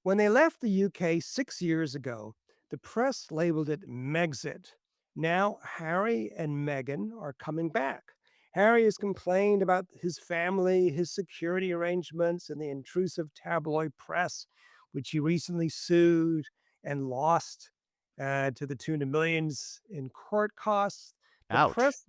When they left the UK 6 years ago, the press labeled it Megxit. Now, Harry and Meghan are coming back. Harry has complained about his family, his security arrangements, and the intrusive tabloid press, which he recently sued and lost to the tune of millions in court costs. The Ouch. press,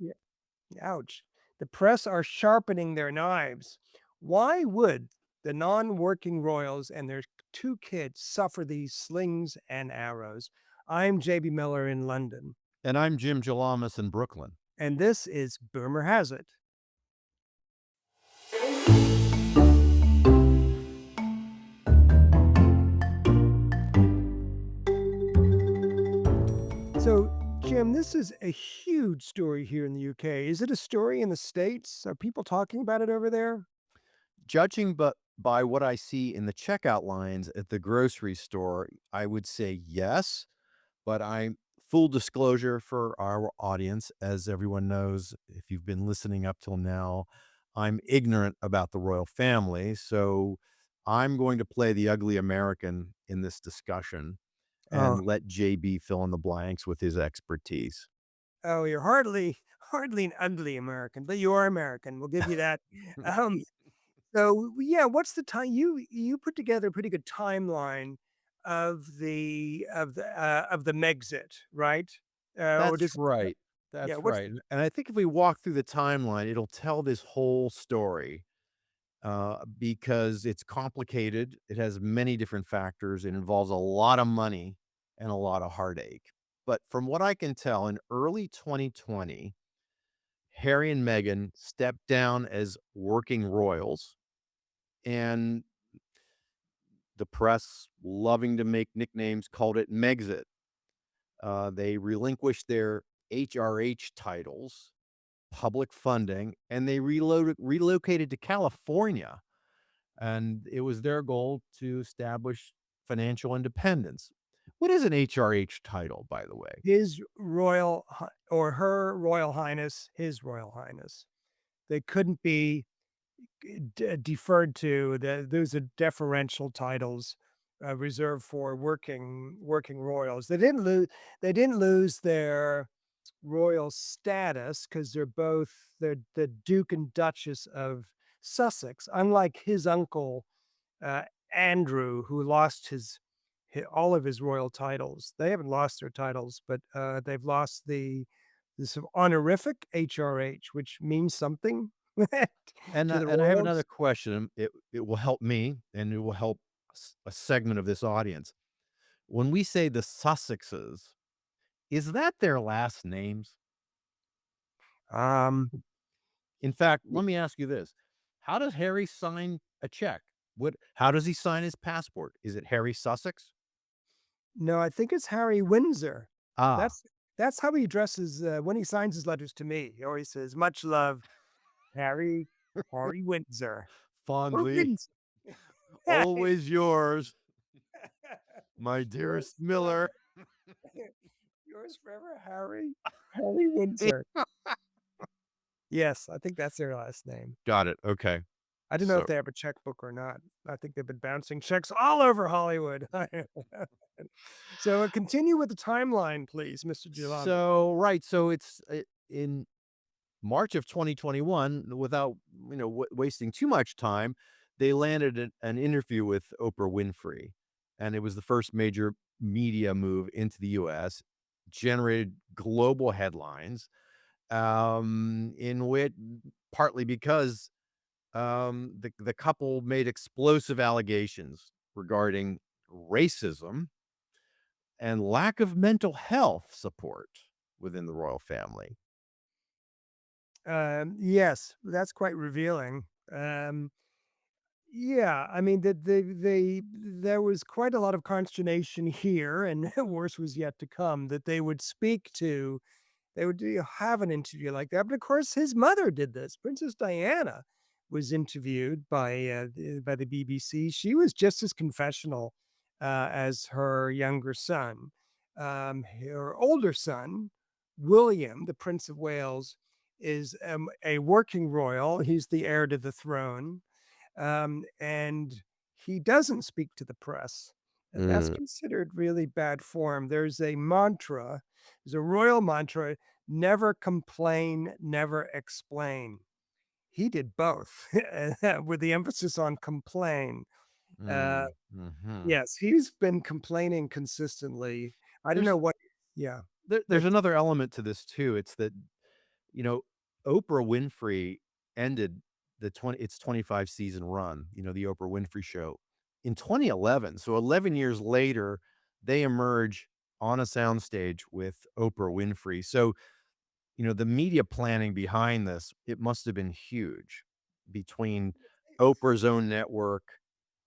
ouch, the press are sharpening their knives. Why would the non-working royals and their two kids suffer these slings and arrows? I'm JB Miller in London, And I'm Jim Jalamas in Brooklyn. and this is Boomer Has It. So, Jim, this is a huge story here in the UK. Is it a story in the States? Are people talking about it over there? Judging but by what I see in the checkout lines at the grocery store, I would say yes, but I'm full disclosure for our audience, as everyone knows, if you've been listening up till now, I'm ignorant about the royal family, so I'm going to play the ugly American in this discussion Oh, and let JB fill in the blanks with his expertise. oh, you're hardly an ugly American, but you are American. We'll give you that. Um, So, yeah, what's the time you put together a pretty good timeline of the Megxit, right? Or That's does right. yeah, That's what's right, and I think if we walk through the timeline, it'll tell this whole story, because it's complicated, it has many different factors, it involves a lot of money and a lot of heartache. But from what I can tell, in early 2020, Harry and Meghan stepped down as working royals, and the press, loving to make nicknames, called it Megxit. They relinquished their HRH titles, public funding, and they relocated to California, and it was their goal to establish financial independence. What is an HRH title, by the way? his royal hi or her royal highness, his royal highness. They couldn't be deferred to. Those are deferential titles reserved for working royals. They didn't lose their royal status because they're the Duke and Duchess of Sussex, unlike his uncle uh, Andrew, who lost all of his royal titles. They haven't lost their titles, but they've lost this honorific HRH, which means something And to the I have another royals. question. It will help me, and it will help a segment of this audience. When we say the Sussexes, is that their last names? Um, In fact, let me ask you this: how does Harry sign a check? What? How does he sign his passport? Is it Harry Sussex? no, I think it's Harry Windsor. Ah, That's that's how he addresses when he signs his letters to me. He always says, "Much love, Harry Windsor or fondly, Windsor." always yours, my dearest Yours Miller. forever, yours forever, Harry Windsor. Yes, I think that's their last name. Got it. Okay. I don't know if So, they have a checkbook or not. I think they've been bouncing checks all over Hollywood. So, continue with the timeline, please, Mr. Gilani. right. So it's in March of 2021, without wasting too much time, they landed an interview with Oprah Winfrey, and it was the first major media move into the U.S. Generated global headlines, in which partly because the couple made explosive allegations regarding racism and lack of mental health support within the royal family. Yes, that's quite revealing. Um, yeah, I mean, there was quite a lot of consternation here, and worse was yet to come that they would have an interview like that. But of course, his mother did this. Princess Diana was interviewed by the BBC. She was just as confessional as her younger son. Her older son, William, the Prince of Wales, is a working royal. He's the heir to the throne, and he doesn't speak to the press. and that's Mm, considered really bad form. There's a royal mantra, "Never complain, never explain." He did both, with the emphasis on complain. Uh, mhm. yes, he's been complaining consistently. I don't There's know what. Yeah, there's what. another element to this too. It's that, you know, Oprah Winfrey ended the 25 season run, the Oprah Winfrey Show, in 2011. So 11 years later, they emerge on a soundstage with Oprah Winfrey. So, the media planning behind this, it must have been huge between Oprah's own network,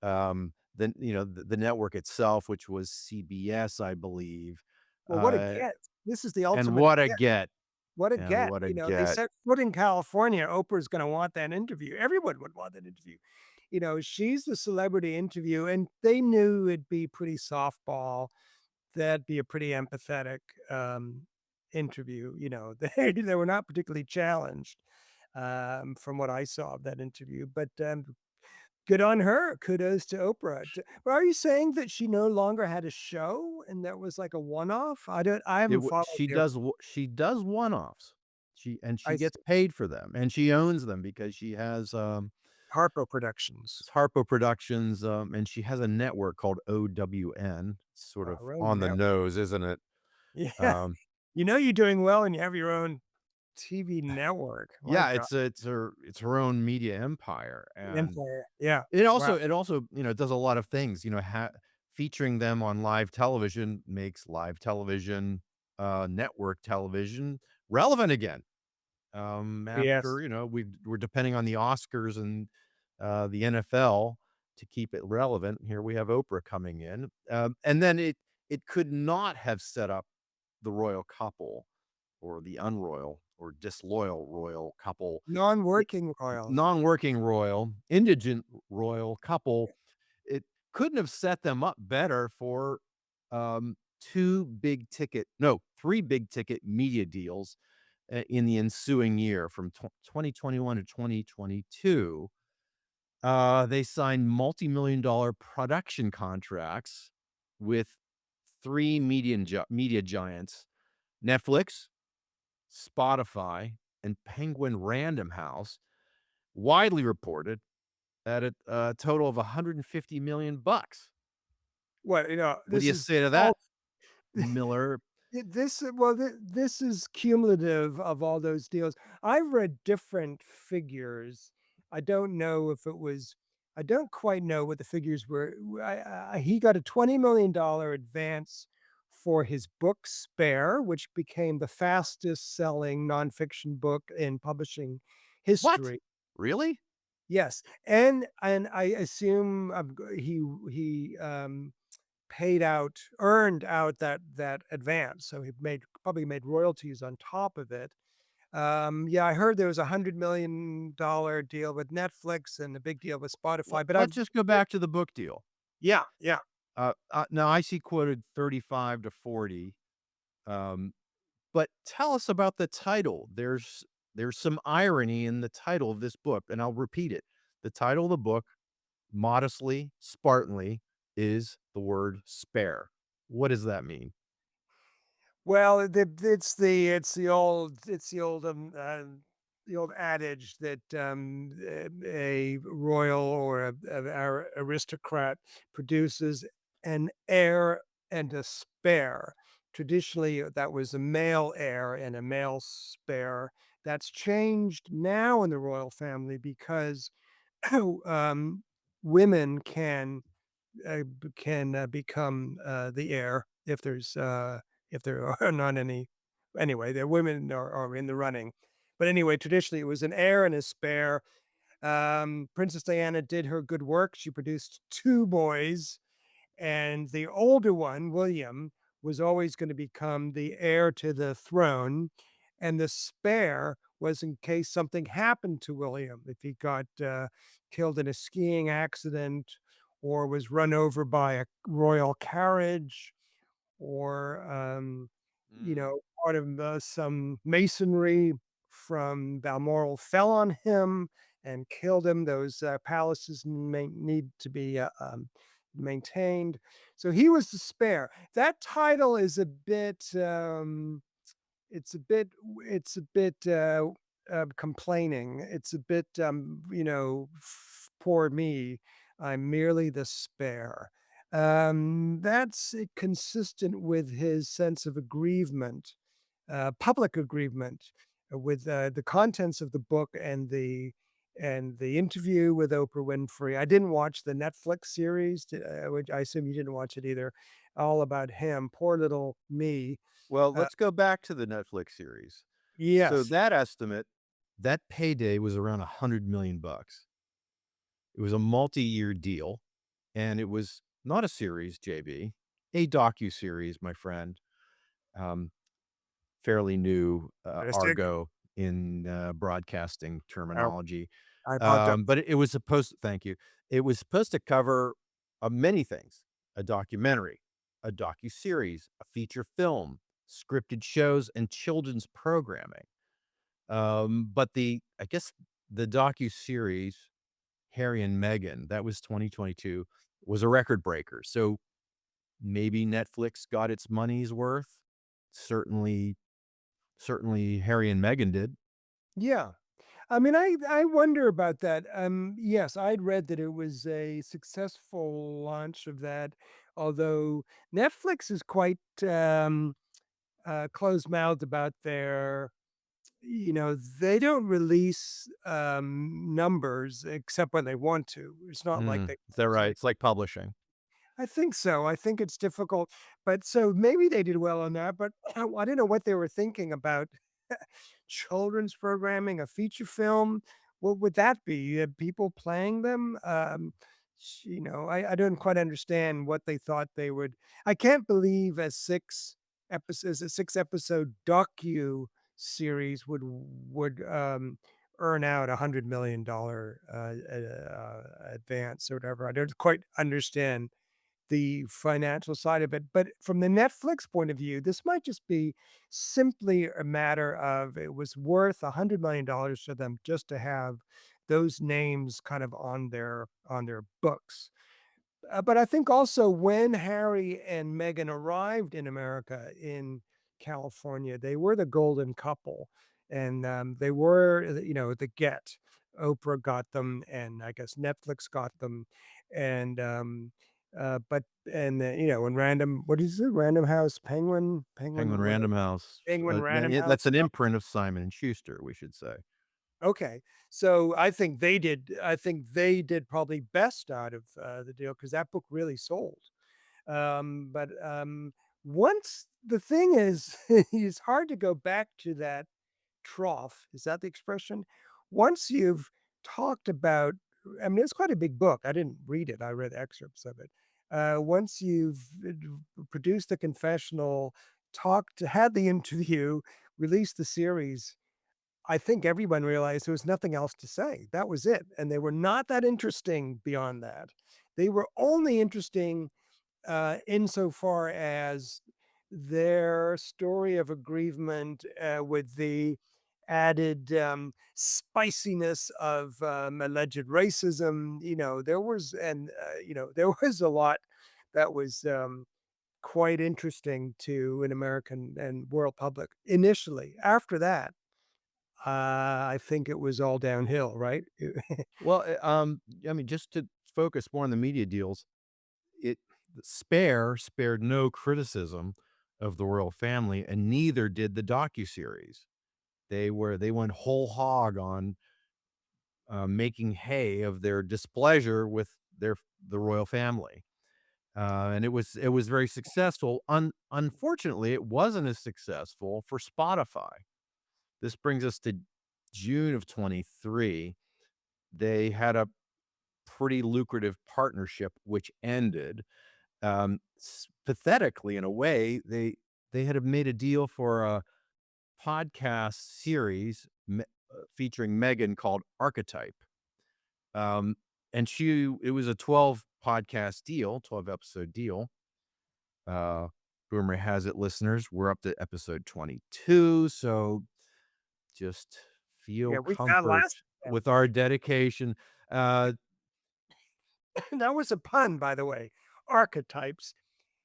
then, the network itself, which was CBS, I believe, Well, what a uh, get. This is the and ultimate what a get. get, What a and get. what a They get. set foot in California, Oprah's gonna want that interview. Everyone would want that interview. She's the celebrity interview, and they knew it'd be pretty softball. That'd be a pretty empathetic, interview. They were not particularly challenged, from what I saw of that interview, but, good on her. Kudos to Oprah. But are you saying that she no longer had a show and that was like a one-off? I It haven't w followed the. she does one-offs. She I gets see. paid for them, and she owns them because she has, Harpo Productions. it's Harpo Productions, and she has a network called OWN, sort of Our own on the network. nose, isn't it? Yeah. Um, You're doing well and you have your own TV network. My yeah, god. it's her own media empire, and Empire. Yeah. it Wow. also it also, does a lot of things, featuring them on live television makes live television, network television relevant again. Yes. After, we're depending on the Oscars and, the NFL to keep it relevant. Here we have Oprah coming in, and then it could not have set up the royal couple or the unroyal or disloyal royal couple, I Non-working royals. non-working royal, indigent royal couple. It couldn't have set them up better for, 3 big ticket media deals, in the ensuing year from 2021 to 2022. They signed multi-million dollar production contracts with 3 media giants: Netflix, Spotify, and Penguin Random House, widely reported at a total of 150 million bucks. What, What do this you is say to all. that, Miller? This is cumulative of all those deals. I've read different figures. I don't know if it was. I don't quite know what the figures were. He got a $20 million advance for his book Spare, which became the fastest selling nonfiction book in publishing What? history. Really? Yes, and I assume, earned out that advance, so he probably made royalties on top of it. Yeah, I heard there was a $100 million deal with Netflix and a big deal with Spotify, but Let's just go back to the book deal. yeah, yeah. Now I see quoted 35 to 40. Um, but tell us about the title. There's some irony in the title of this book, and I'll repeat it. The title of the book, modestly, Spartanly, is the word spare. What does that mean? Well, the old adage that, a royal or aristocrat produces an heir and a spare. Traditionally, that was a male heir and a male spare. That's changed now in the royal family because, um, women become, the heir if there are not any. Anyway, the women are in the running. But anyway, traditionally, it was an heir and a spare. Princess Diana did her good work. She produced 2 boys, and the older one, William, was always gonna become the heir to the throne, and the spare was in case something happened to William, if he got, killed in a skiing accident or was run over by a royal carriage or, Mm, part of, some masonry from Balmoral fell on him and killed him. Those, palaces may need to be, maintained. So he was the spare. That title is a bit, it's a bit it's a bit, complaining. It's a bit, "Poor me, I'm merely the spare." That's consistent with his sense of aggrievement, public aggrievement with, the contents of the book and the interview with Oprah Winfrey. I didn't watch the Netflix series, which I assume you didn't watch it either, all about him. Poor little me. Well, Uh, let's go back to the Netflix series. So yes. that estimate, that payday was around 100 million bucks. It was a multi-year deal, and it was not a series, JB, a docu-series, my friend. Um, Fairly new, Fantastic. argot in, broadcasting Oh, terminology. I apologize. But it was supposed thank you. It was supposed to cover, many things: a documentary, a docu-series, a feature film, scripted shows, and children's programming. But I guess the docu-series, Harry and Meghan, that was 2022, was a record breaker. So maybe Netflix got its money's worth. Certainly certainly Harry and Meghan did. Yeah. I mean, I wonder about that. Yes, I'd read that it was a successful launch of that, although Netflix is quite, closed-mouthed about their they don't release, numbers except when they want to. It's not like they Is that right? constantly. It's like publishing. I think so. I think it's difficult, but so maybe they did well on that, but I don't know what they were thinking about children's programming, a feature film. What would that be? People playing them? I don't quite understand what they thought they would. I can't believe a 6 episode docu series would earn out $100 million advance or whatever. I don't quite understand the financial side of it. But from the Netflix point of view, this might just be simply a matter of it was worth $100 million to them just to have those names kind of on their books. But I think also when Harry and Meghan arrived in America, in California, they were the golden couple, and, they were, the get. Oprah got them, and I guess Netflix got them, and, but and Random what is it? Random House, Penguin what Random House, Penguin Random House. that's an imprint of Simon& and Schuster, we should say. Okay. So I think they did probably best out of, the deal because that book really sold. But once the thing is, it's hard to go back to that trough. Is that the expression? Once you've talked about, I mean, it's quite a big book. I didn't read it. I read excerpts of it. Once you've produced a confessional, had the interview, released the series, I think everyone realized there was nothing else to say. That was it. And they were not that interesting beyond that. They were only interesting insofar as their story of aggrievement, with the added, spiciness of, alleged racism, there was a lot that was, quite interesting to an American and world public initially. After that, I think it was all downhill, right? Well, I mean, just to focus more on the media deals, it Spare spared no criticism of the royal family, and neither did the docuseries. They went whole hog on, making hay of their displeasure with the royal family. And it was very successful. Unfortunately, it wasn't as successful for Spotify. This brings us to June of 23. They had a pretty lucrative partnership which ended. Pathetically, in a way, they had made a deal for a podcast series featuring Meghan called Archetype. Um, and it was a 12 podcast deal, 12 episode deal. Uh, Rumor has it, listeners, we're up to episode 22. So just feel Yeah, we got comfort last. with our dedication. Uh, That was a pun, by the way. archetypes.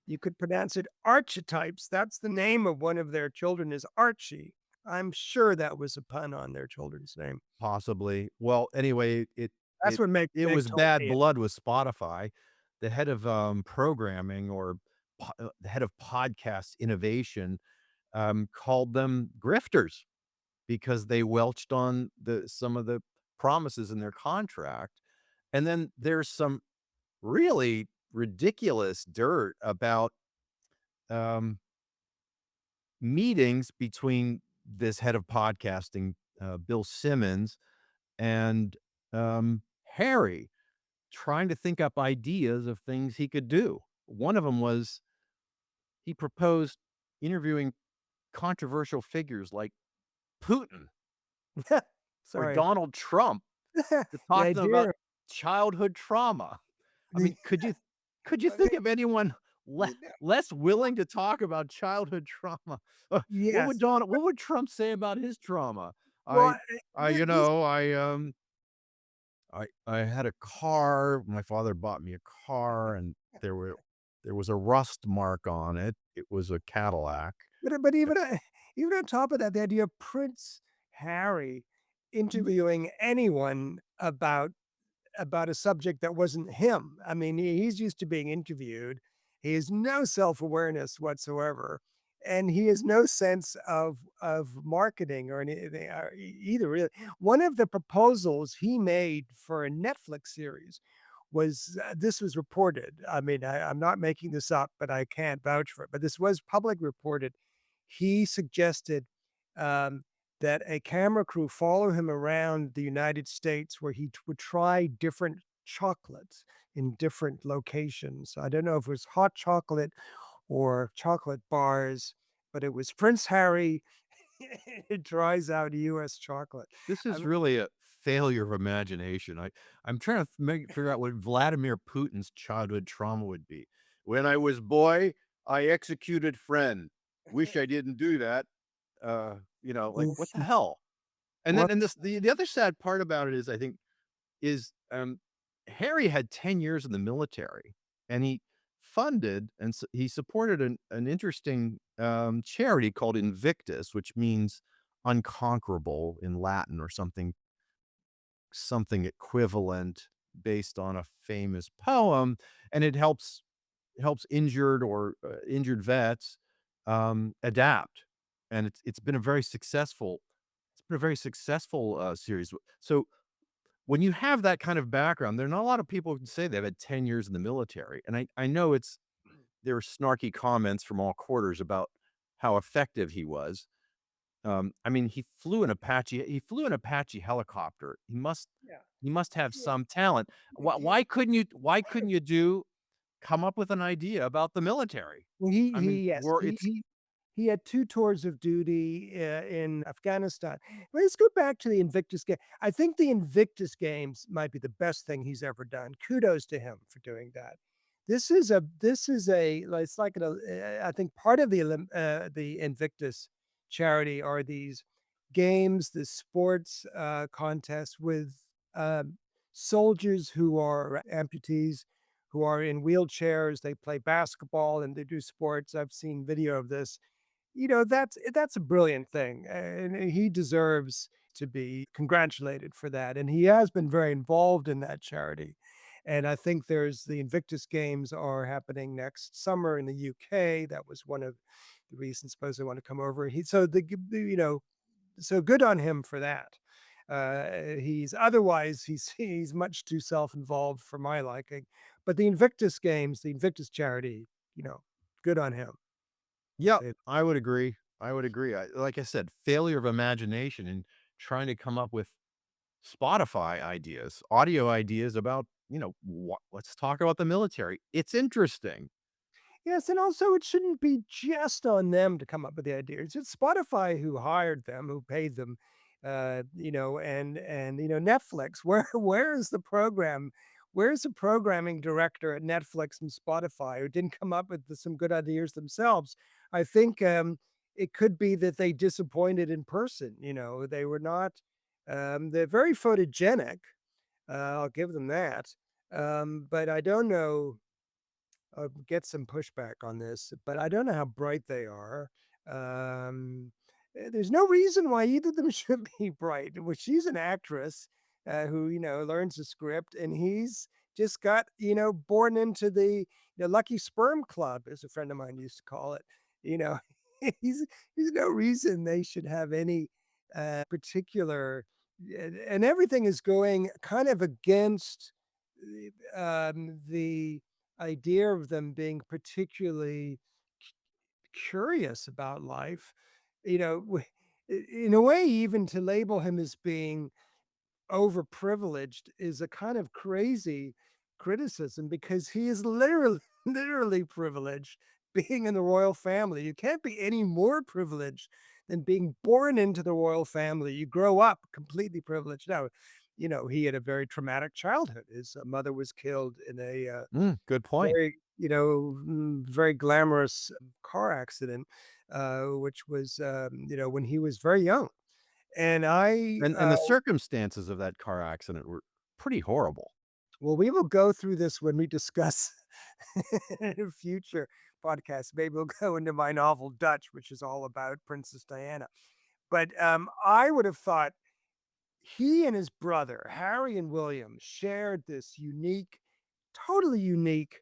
You could pronounce it archetypes. That's the name of one of their children is Archie. I'm sure that was a pun on their children's name. Possibly. Well, anyway, That's it what it Meg was told bad me. blood with Spotify. The head of, programming or the head of podcast innovation, called them grifters because they welched on some of the promises in their contract. And then there's some really ridiculous dirt about, um, meetings between this head of podcasting, Bill Simmons, and, Harry, trying to think up ideas of things he could do. One of them was he proposed interviewing controversial figures like Putin or Sorry. Donald Trump to The talk to them about idea childhood trauma. I the mean, could you think of anyone less willing to talk about childhood trauma? yes. What would Trump say about his trauma? Well, I you know, I had a car. My father bought me a car, and there was a rust mark on it. It was a Cadillac. but even on top of that, the idea of Prince Harry interviewing anyone about a subject that wasn't him. I mean, he's used to being interviewed. He has no self-awareness whatsoever, and he has no sense of marketing or anything either. Really, one of the proposals he made for a Netflix series was this was reported. I mean, I'm not making this up, but I can't vouch for it. But this was public reported. He suggested um, that a camera crew follow him around the United States where he would try different chocolates in different locations. I don't know if it was hot chocolate or chocolate bars, but it was Prince Harry. It tries out US chocolate. This I is mean, really a failure of imagination. I'm trying to figure out what Vladimir Putin's childhood trauma would be. When I was boy, I executed friend. Wish I didn't do that. Like what the hell? And well, then and this the other sad part about it is I think is, Harry had 10 years in the military, and he funded and he supported an interesting, charity called Invictus, which means unconquerable in Latin or something equivalent based on a famous poem, and it helps injured vets, adapt, and it's been a very successful, series. So when you have that kind of background, there are not a lot of people who can say they've had 10 years in the military, and I know there are snarky comments from all quarters about how effective he was. I mean, he flew an Apache helicopter. yeah. He must have Yeah. some talent. Why couldn't you come up with an idea about the military? Well, I mean, yes, we're it's he had 2 tours of duty, in Afghanistan. But let's go back to the Invictus Game. I think the Invictus Games might be the best thing he's ever done. Kudos to him for doing that. This is a like, it's like I think part of the Invictus charity are these games, the sports, contests with, um, soldiers who are amputees who are in wheelchairs. They play basketball and they do sports. I've seen video of this. That's a brilliant thing, and he deserves to be congratulated for that. And he has been very involved in that charity. And I think there's the Invictus Games are happening next summer in the UK. That was one of the reasons suppose they want to come over. So good on him for that. He's much too self-involved for my liking. But the Invictus Games, the Invictus charity, you know, good on him. I'll Yep, say I would agree. I would agree. Like I said, failure of imagination in trying to come up with Spotify ideas, audio ideas about, let's talk about the military. It's interesting. Yes, and also it shouldn't be just on them to come up with the ideas. It's Spotify who hired them, who paid them, Netflix. Where is the program? Where's the programming director at Netflix and Spotify who didn't come up with some good ideas themselves? I think it could be that they disappointed in person. They were not. They're very photogenic. I'll give them that. But I don't know get some pushback on this, but I don't know how bright they are. Um, there's no reason why either of them should be bright. Well, she's an actress who, learns the script, and he's just got, born into the lucky sperm club, as a friend of mine used to call it. You know, he's there's no reason they should have any particular, and everything is going kind of against the idea of them being particularly curious about life, in a way, even to label him as being overprivileged is a kind of crazy criticism because he is literally literally privileged being in the royal family. You can't be any more privileged than being born into the royal family. You grow up completely privileged. Now, he had a very traumatic childhood. His mother was killed in a Good point. very, very glamorous car accident, which was, when he was very young. And And the circumstances of that car accident were pretty horrible. well, we will go through this when we discuss in a future podcast. Maybe we'll go into my novel Dutch, which is all about Princess Diana. But I would have thought he and his brother, Harry and William, shared this unique, totally unique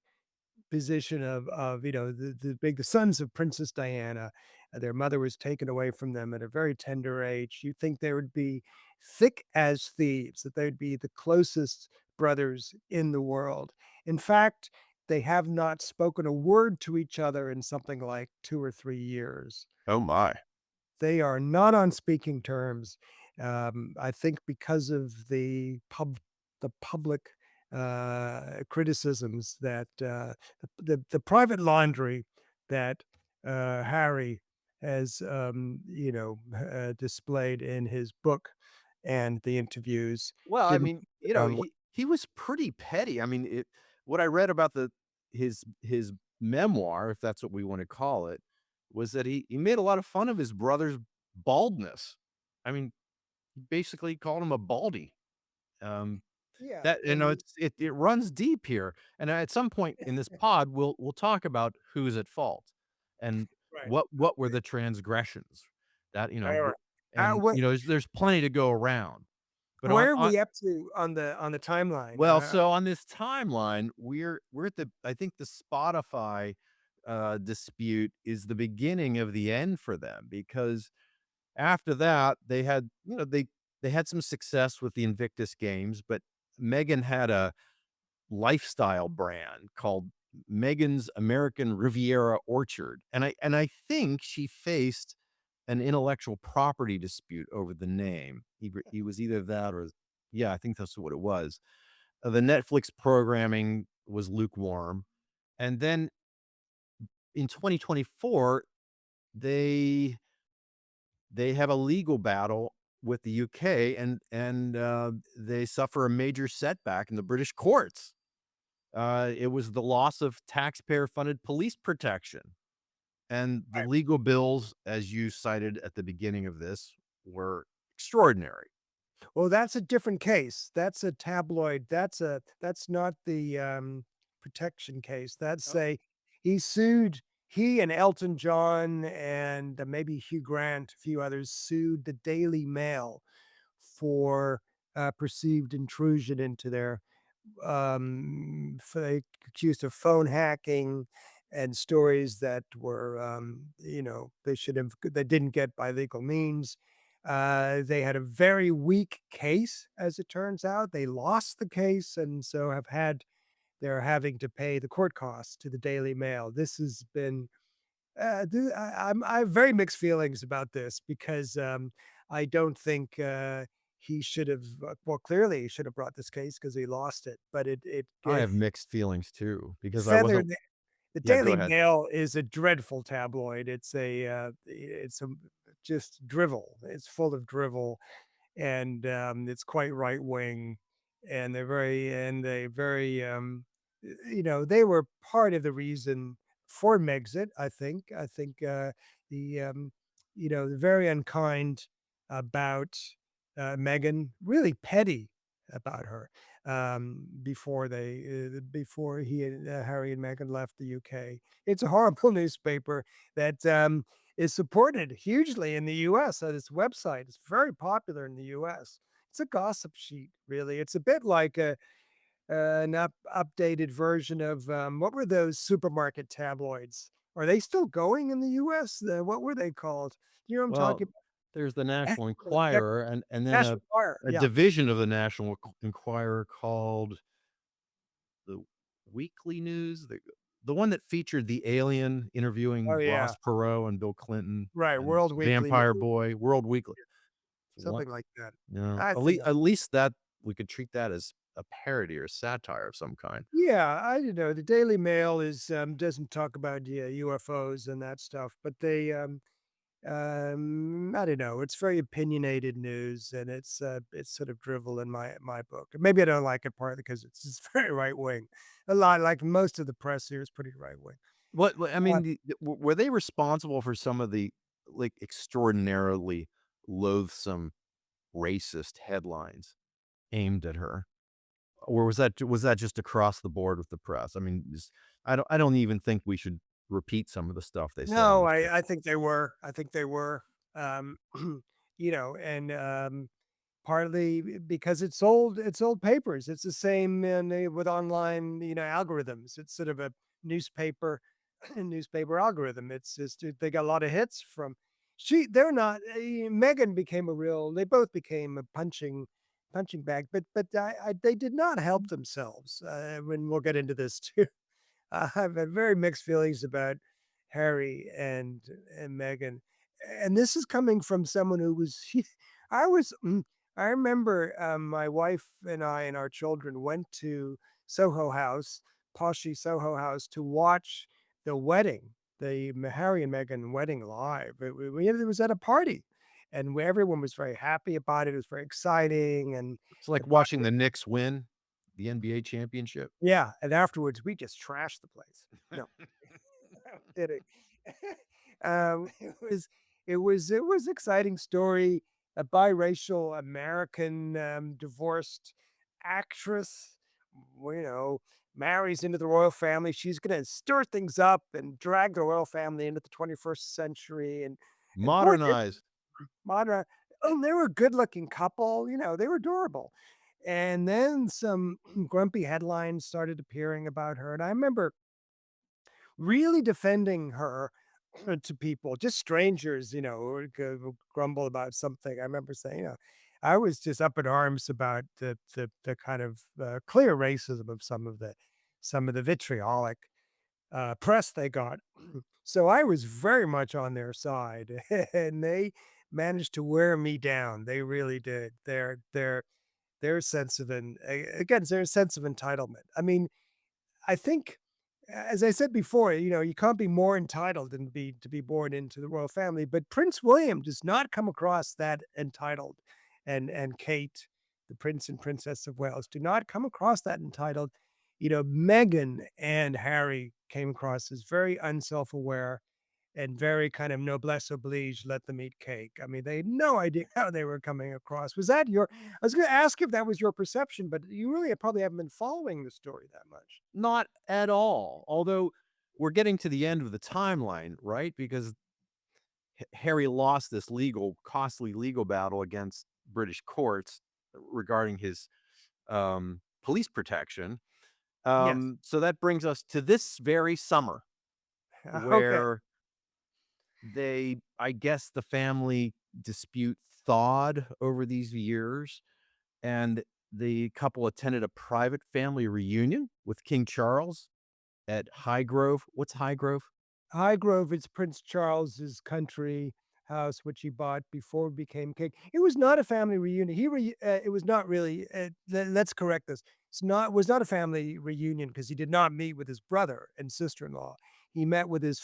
position of the sons of Princess Diana. Their mother was taken away from them at a very tender age. You think they would be thick as thieves, that they'd be the closest brothers in the world. In fact, they have not spoken a word to each other in something like 2 or 3 years. Oh my. They are not on speaking terms. I think because of the public criticisms that the private laundry that Harry has displayed in his book and the interviews Well, I didn't mean, get on. he was pretty petty. I mean, what I read about his memoir, if that's what we wanna call it, was that he made a lot of fun of his brother's baldness. I mean, he basically called him a baldy. Um, Yeah, that and it runs deep here, and at some point in this pod, we'll talk about who's at fault and right. what were the transgressions that, All right. and, What there's plenty to go around. But where are we up to on the timeline? well, so on this timeline, we're at the I think the Spotify, dispute is the beginning of the end for them because after that, they had, they had some success with the Invictus Games, but Meghan had a lifestyle brand called Meghan's American Riviera Orchard, and I think she faced an intellectual property dispute over the name. He was either that or yeah, I think that's what it was. The Netflix programming was lukewarm, and then in 2024, they they have a legal battle with the UK, and they suffer a major setback in the British courts. It was the loss of taxpayer-funded police protection, and the legal bills, as you cited at the beginning of this, were extraordinary. Well, that's a different case. That's a tabloid. That's not the, protection case. That's Oh. a he and Elton John and maybe Hugh Grant, a few others, sued the Daily Mail for, perceived intrusion into their they accused of phone hacking and stories that were, they didn't get by legal means. They had a very weak case, as it turns out. They lost the case, and so they're having to pay the court costs to the Daily Mail. This has been I have very mixed feelings about this because, I don't think, he should have well, clearly, he should have brought this case because he lost it, but it I have mixed feelings too because I wasn't feathered the yeah, go Daily ahead. Mail is a dreadful tabloid. It's a just drivel. It's full of drivel, and, it's quite right wing, and they very, they were part of the reason for Megxit, I think. I think, the, they're very unkind about, Meghan, really petty, about her, before he and, Harry and Meghan left the UK. It's a horrible newspaper that, is supported hugely in the US, this website is very popular in the US. It's a gossip sheet, really. It's a bit like an updated version of, what were those supermarket tabloids? Are they still going in the US? What were they called? You know what I'm Well, talking there's the National about? Enquirer and then National Enquirer, a yeah. division of the National Enquirer called the Weekly News, the one that featured the alien Oh, interviewing yeah. Ross Perot and Bill Clinton Right, and World Weekly Vampire News, Boy, World Weekly. So what something like that. you know, I think at least that we could treat that as a parody or satire of some kind. yeah, I don't know, the Daily Mail doesn't talk about, yeah, UFOs and that stuff, but I don't know, it's very opinionated news, and it's sort of drivel in my book. Maybe I don't like it partly because it's very right wing. A lot like most of the press here is pretty right wing. What I mean, were they responsible for some of the, like, extraordinarily loathsome racist headlines aimed at her? Or was that just across the board with the press? I mean, just I don't even think we should repeat some of the stuff they said on No, the show. I think they were. I think they were. Um, and partly because it's old papers. It's the same with online, algorithms. It's sort of a newspaper newspaper algorithm. It's just they got a lot of hits from. They're not. Megan became a real. They both became a punching bag, but they did not help themselves. When we'll get into this too. I've had very mixed feelings about Harry and Meghan, and this is coming from someone who was I was I remember, my wife and I and our children went to Soho House, poshy Soho House, to watch the wedding, the Harry and Meghan wedding live. It was at a party, and where everyone was very happy about it. It was very exciting, and It's like the bride watching the Knicks win the NBA championship. yeah, and afterwards, we just trashed the place. No. I'm kidding. It was exciting story. A biracial American divorced actress, marries into the royal family. She's gonna stir things up and drag the royal family into the 21st century. And boy, they Modernized. modern. Oh, they were a good looking couple. They were adorable. And then some grumpy headlines started appearing about her. And I remember really defending her to people, just strangers, who would grumble about something. I remember saying, I was just up in arms about the kind of clear racism of some of the vitriolic press they got. So I was very much on their side, and they managed to wear me down. They really did. Their sense of again, their sense of entitlement. I mean, I think, as I said before, you can't be more entitled than to be born into the royal family. But Prince William does not come across that entitled, and Kate, the Prince and Princess of Wales, do not come across that entitled. Meghan and Harry came across as very unself-aware and very kind of noblesse oblige, let them eat cake. I mean, they had no idea how they were coming across. Was that your I was gonna ask if that was your perception, but you really probably haven't been following the story that much. Not at all. Although we're getting to the end of the timeline, right? Because Harry lost this costly legal battle against British courts regarding his police protection. Yes. So that brings us to this very summer Okay. where I guess the family dispute thawed over these years, and the couple attended a private family reunion with King Charles at Highgrove. What's Highgrove? Highgrove is Prince Charles's country house, which he bought before he became king. It was not a family reunion. It was not really, let's correct this. Was not a family reunion because he did not meet with his brother and sister-in-law. He met with his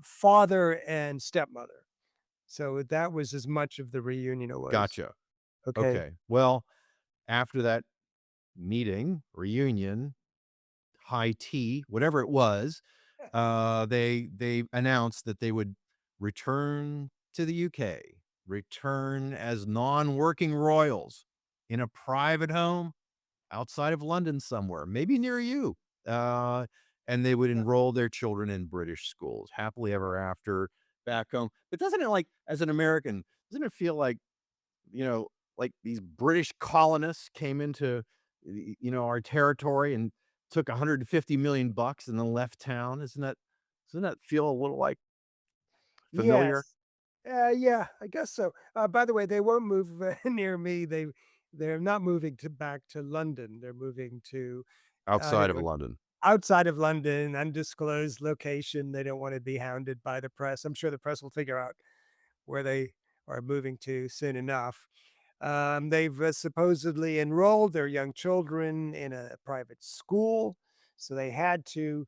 father and stepmother. So that was as much of the reunion it was. Gotcha. Okay. Okay. Well, after that meeting, reunion, high tea, whatever it was, they announced that they would return to the UK, return as non-working royals in a private home outside of London somewhere, maybe near you. Uh, and they would enroll their children in British schools, happily ever after, back home. But doesn't it, like, as an American, doesn't it feel like, you know, like these British colonists came into, our territory and took 150 million bucks and then left town? Doesn't that feel a little like familiar? Yes. Yeah, I guess so. By the way, they won't move near me. They're not moving to back to London. They're moving to, I Outside don't of know, London. outside of London, undisclosed location. They don't want to be hounded by the press. I'm sure the press will figure out where they are moving to soon enough. They've supposedly enrolled their young children in a private school, so they have to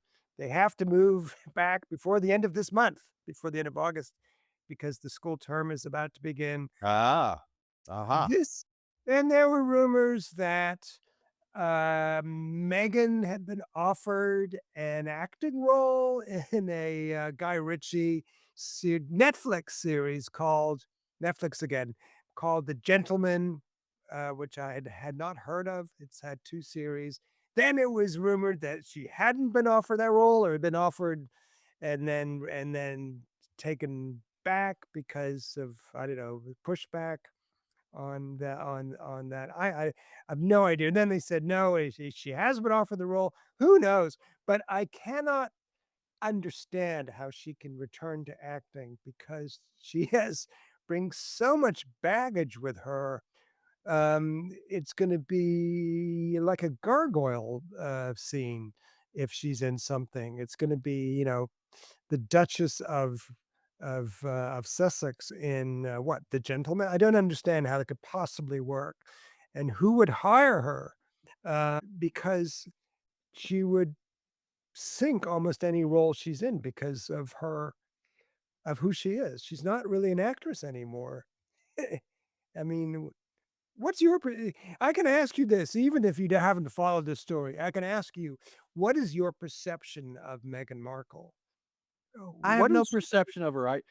move back before the end of this month, before the end of August, because the school term is about to begin. Ah, aha. This and there were rumors that Meghan had been offered an acting role in a Guy Ritchie Netflix series called Netflix again, called The Gentleman, which I had not heard of. It's had 2 series. Then it was rumored that she hadn't been offered that role or had been offered and then taken back because of, I don't know, pushback on that. I have no idea. And then they said, "No, she has been offered the role." Who knows? But I cannot understand how she can return to acting because she has brings so much baggage with her. It's gonna be like a gargoyle, scene if she's in something. It's gonna be, the Duchess of Sussex in, what, The Gentleman? I don't understand how that could possibly work, and who would hire her, because she would sink almost any role she's in because of who she is. She's not really an actress anymore. I mean, what's your I can ask you this, even if you haven't followed this story, I can ask you, what is your perception of Meghan Markle? I have What no is perception of her.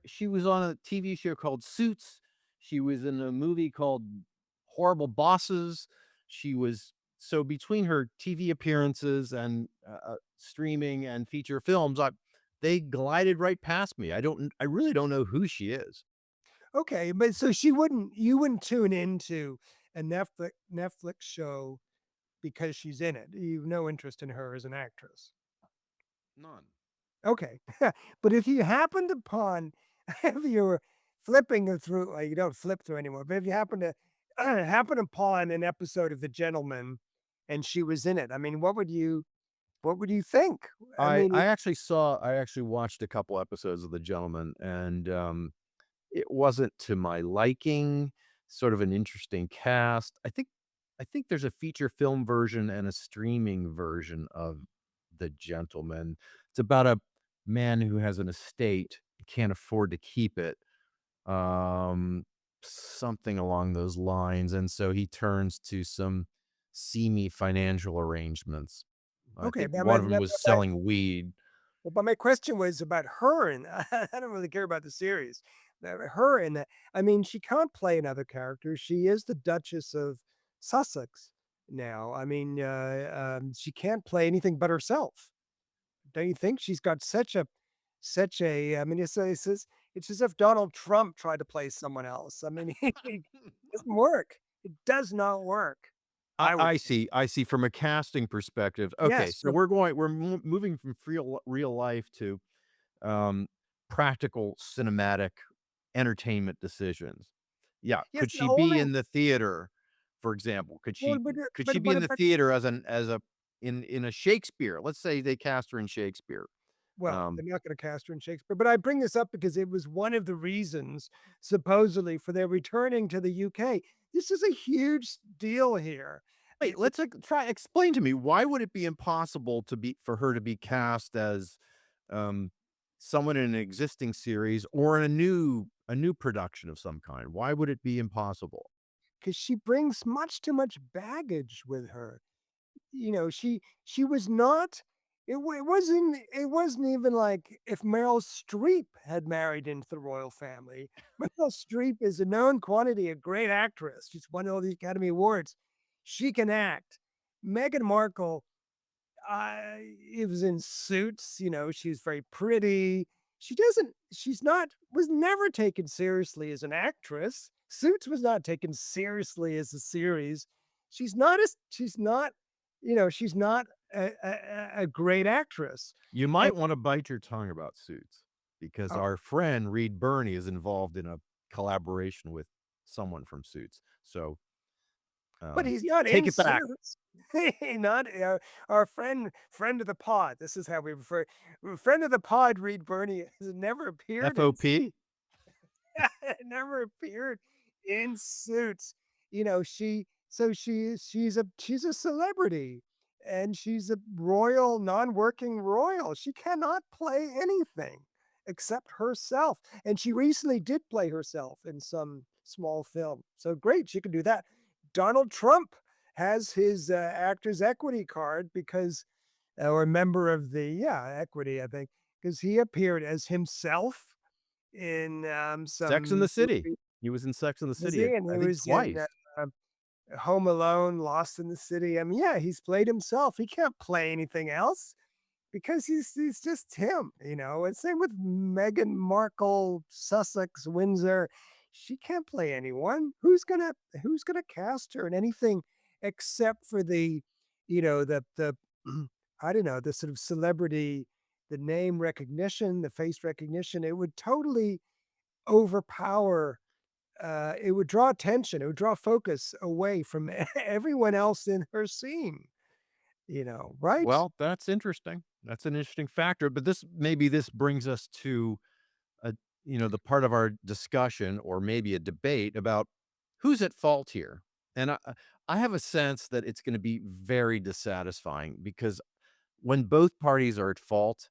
She was on a TV show called Suits. She was in a movie called Horrible Bosses. She was so between her TV appearances and, streaming and feature films, they glided right past me. I really don't know who she is. Okay, but so you wouldn't tune into a Netflix show because she's in it. You've no interest in her as an actress. None. Okay. But if you happened upon if you were flipping through, well, you don't flip through anymore, but if you happen to happen upon an episode of The Gentleman and she was in it, I mean, what would you think? I mean, I actually watched a couple episodes of The Gentleman, and, it wasn't to my liking, sort of an interesting cast. I think there's a feature film version and a streaming version of The Gentleman. It's about a man who has an estate, can't afford to keep it, um, something along those lines, and so he turns to some seamy financial arrangements. I okay, think but one of them was selling weed. my question was about her, and I don't really care about the series. Her in that, I mean, she can't play another character. She is the Duchess of Sussex now. I mean, she can't play anything but herself. Don't you think? She's got I mean, it's as if Donald Trump tried to play someone else. I mean, it doesn't work. It does not work. I would I see from a casting perspective. Okay, yes, so we're moving from real life to, um, practical cinematic entertainment decisions. Yeah, yes, could the she be only in the theater, for example? well, Could she be in the theater as a in a Shakespeare? Let's say they cast her in Shakespeare. well, Um, they're not gonna cast her in Shakespeare, but I bring this up because it was one of the reasons, supposedly, for their returning to the UK. This is a huge deal here. wait, let's, try explain to me, why would it be impossible to be for her to be cast as, um, someone in an existing series or in a new production of some kind? Why would it be impossible? Because she brings much too much baggage with her. She was not. it wasn't even like if Meryl Streep had married into the royal family. Meryl Streep is a known quantity, a great actress. She's won all the Academy Awards. She can act. Meghan Markle, it was in Suits, she's very pretty. She's not was never taken seriously as an actress. Suits was not taken seriously as a series. She's not, she's not a great actress. You And might wanna bite your tongue about Suits, because uh, our friend Reed Birney is involved in a collaboration with someone from Suits. So, but he's not take in it back. Suits. Not our friend of the pod. This is how we refer friend of the pod. Reed Birney has never appeared in FOP? never appeared in Suits. She's a celebrity, and she's a royal, non-working royal. She cannot play anything except herself, and she recently did play herself in some small film. So great, she can do that. Donald Trump has his actors equity card because or a member of the equity, I think, because he appeared as himself in, Sex and the some City. movie. He was in Sex and the Was City, he? And I he think was in, twice. um, Home Alone, Lost in the City. I mean, yeah, he's played himself. He can't play anything else because he's just him, and same with Meghan Markle, Sussex, Windsor. She can't play anyone. Who's gonna cast her in anything except for the I don't know, the sort of celebrity, the name recognition, the face recognition. It would totally overpower, it would draw attention, it would draw focus away from everyone else in her scene, right? Well, that's interesting. That's an interesting factor, but this brings us to a the part of our discussion, or maybe a debate about who's at fault here. And I have a sense that it's gonna be very dissatisfying, because when both parties are at fault,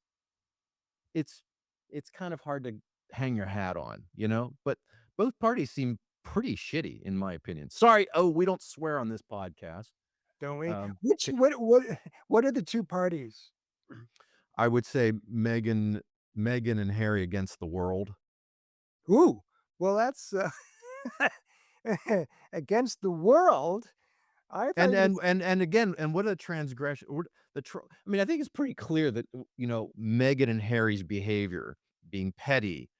it's it's kind of hard to hang your hat on, you know? But both parties seem pretty shitty, in my opinion. Sorry, oh, we don't swear on this podcast. Don't we? Um, Which what are the 2 parties? I would say Meghan and Harry against the world. Ooh, well, that's, against the world. I thought And you were gonna and and and again, and what a transgression, what the tr I mean, I think it's pretty clear that, Meghan and Harry's behavior, being petty,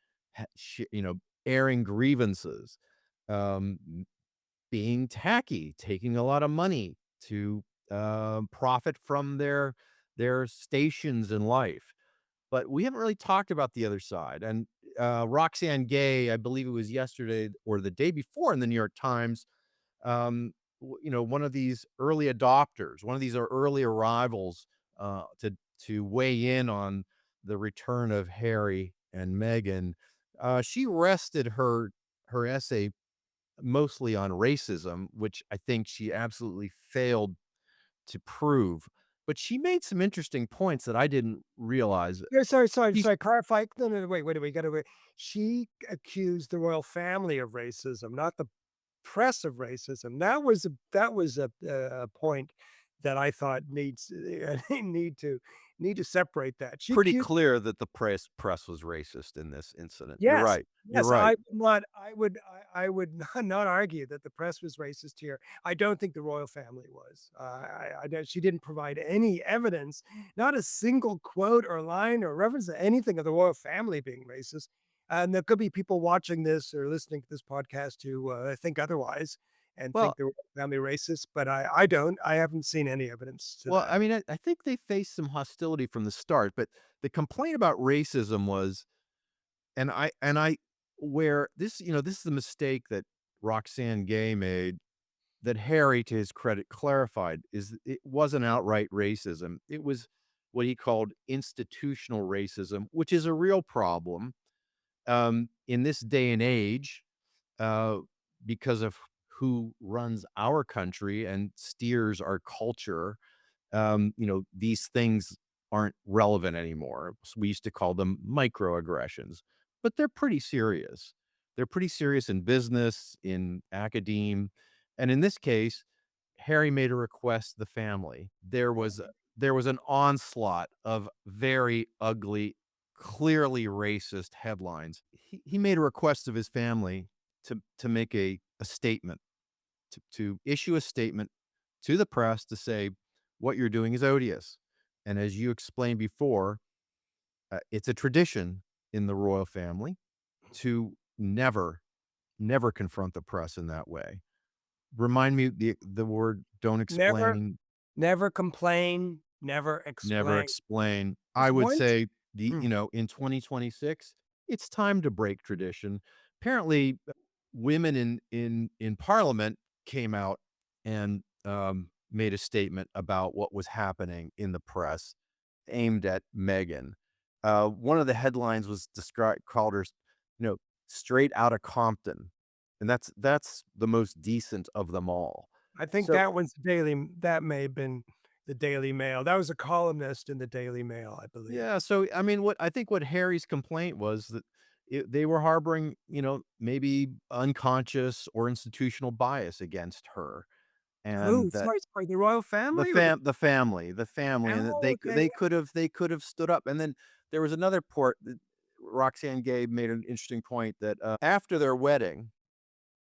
airing grievances, um, being tacky, taking a lot of money to, profit from their stations in life. But we haven't really talked about the other side, and, Roxanne Gay, I believe it was yesterday or the day before, in the New York Times, one of these early adopters, one of these early arrivals, to weigh in on the return of Harry and Meghan. She rested her essay mostly on racism, which I think she absolutely failed to prove. But she made some interesting points that I didn't realize. no, sorry, She's clarify. No, no, no, wait, we gotta wait. She accused the royal family of racism, not the press of racism. That was a point that I thought needs need to separate that. She pretty accused clear that the press was racist in this incident. You're Yes, right. You're yes, right. I would not argue that the press was racist here. I don't think the royal family was. I don't she didn't provide any evidence, not a single quote or line or reference to anything of the royal family being racist. And there could be people watching this or listening to this podcast who, think otherwise and Well, think the royal family racist, but I don't. I haven't seen any evidence to Well, that. I mean, I think they faced some hostility from the start, but the complaint about racism was, and I where this is the mistake that Roxanne Gay made, that Harry, to his credit, clarified, is it wasn't outright racism. It was what he called institutional racism, which is a real problem, in this day and age, uh, because of who runs our country and steers our culture. These things aren't relevant anymore. So we used to call them microaggressions, but they're pretty serious. They're pretty serious in business, in academe. And in this case, Harry made a request to the family. there was an onslaught of very ugly, clearly racist headlines. He made a request of his family to make a statement, to issue a statement to the press to say, "What you're doing is odious." And as you explained before, it's a tradition in the royal family to never confront the press in that way. Remind me the word "don't Never explain." never complain, never Never explain. explain. I Because would once say mm, in 2026, it's time to break tradition. Apparently, women in parliament came out and, made a statement about what was happening in the press aimed at Meghan. One of the headlines was described called her, you know, "straight outta Compton," and that's the most decent of them all. I think So that may have been the Daily Mail. That was a columnist in the Daily Mail, I believe. yeah, so, I mean, what Harry's complaint was that they were harboring, maybe unconscious or institutional bias against her, Who? and that Sorry, the royal family or the the family, and that Oh, okay. they could have stood up, and then there was another port that Roxane Gay made an interesting point that, after their wedding,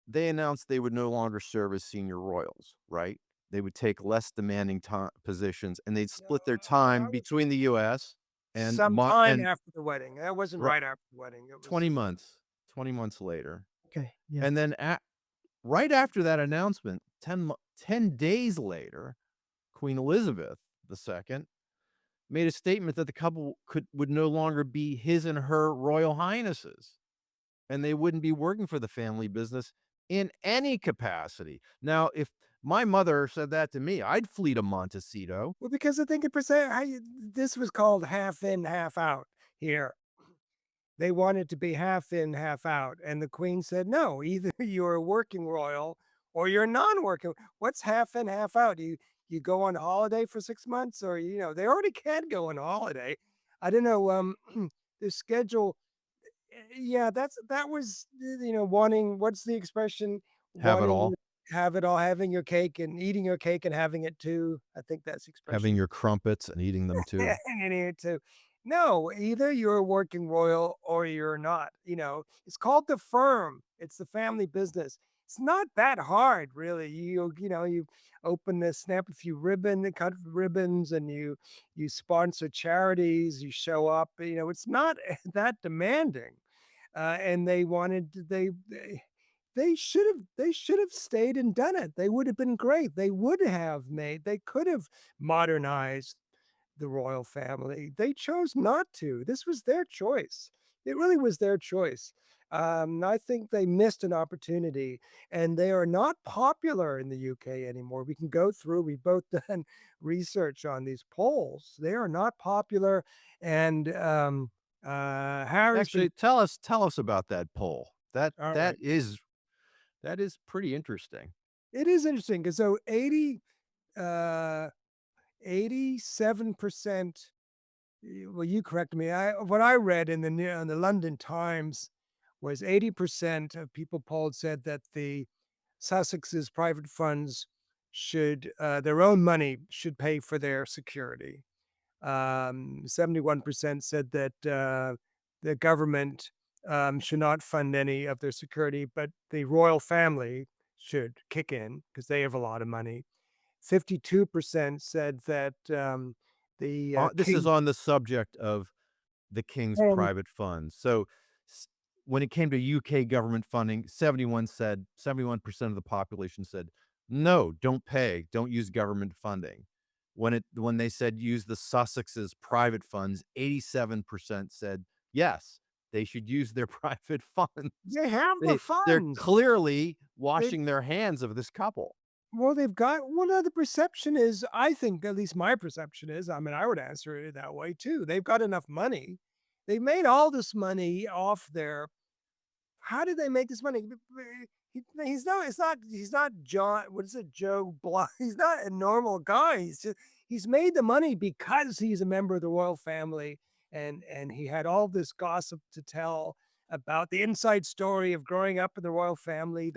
they announced they would no longer serve as senior royals, right? They would take less demanding positions, and they'd No, split their that time was between the US and some Mo time and after the wedding. That wasn't ri right after the wedding. It was 20 months, 20 months later. okay, yeah. And then right after that announcement, 10 days later, Queen Elizabeth II made a statement that the couple would no longer be his and her royal highnesses, and they wouldn't be working for the family business in any capacity. Now, if my mother said that to me, I'd flee to Montecito. Well, because I think it percent this was called half in, half out here. They wanted to be half in, half out, and the queen said, "No, either you're a working royal or you're non-working. What's half in, half out? You go on holiday for 6 months or, they already can go on holiday." I don't know, the schedule yeah, that was, wanting what's the expression? Have it Wanting all, to have it all, having your cake and eating your cake and having it too. I think that's the having expression. your crumpets and eating them too. And here too. No, either you're a working royal or you're not. It's called the firm. It's the family business. It's not that hard, really. You open this, snap a few cut ribbons, and you sponsor charities. You show up. It's not that demanding. And they wanted to- they should have stayed and done it. They would have been great. They could have modernized the royal family. They chose not to. This was their choice. It really was their choice. I think they missed an opportunity, and they are not popular in the UK anymore. We can go through, we've both done research on these polls. They are not popular, and Harry's been Actually, tell us about that poll. That all that right. is that is pretty interesting. It is interesting because so uh, 87%. Well, you correct me. What I read in the London Times was 80% of people polled said that the Sussex's private funds their own money should pay for their security. 71% said that the government should not fund any of their security, but the royal family should kick in because they have a lot of money. 52% said that the This is king on the subject of the king's and private funds. So, s when it came to UK government funding, 71% of the population said, "No, don't pay, don't use government funding." When they said use the Sussex's private funds, 87% said, "Yes, they should use their private funds." they have the They're funds. clearly They washing their hands of this couple. well, they've got one other perception is, I think, at least my perception is, I mean, I would answer it that way too. They've got enough money. They made all this money off their how did they make this money? He's not John, what is it, Joe Bly? He's not a normal guy. He's made the money because he's a member of the royal family and he had all this gossip to tell about the inside story of growing up in the royal family.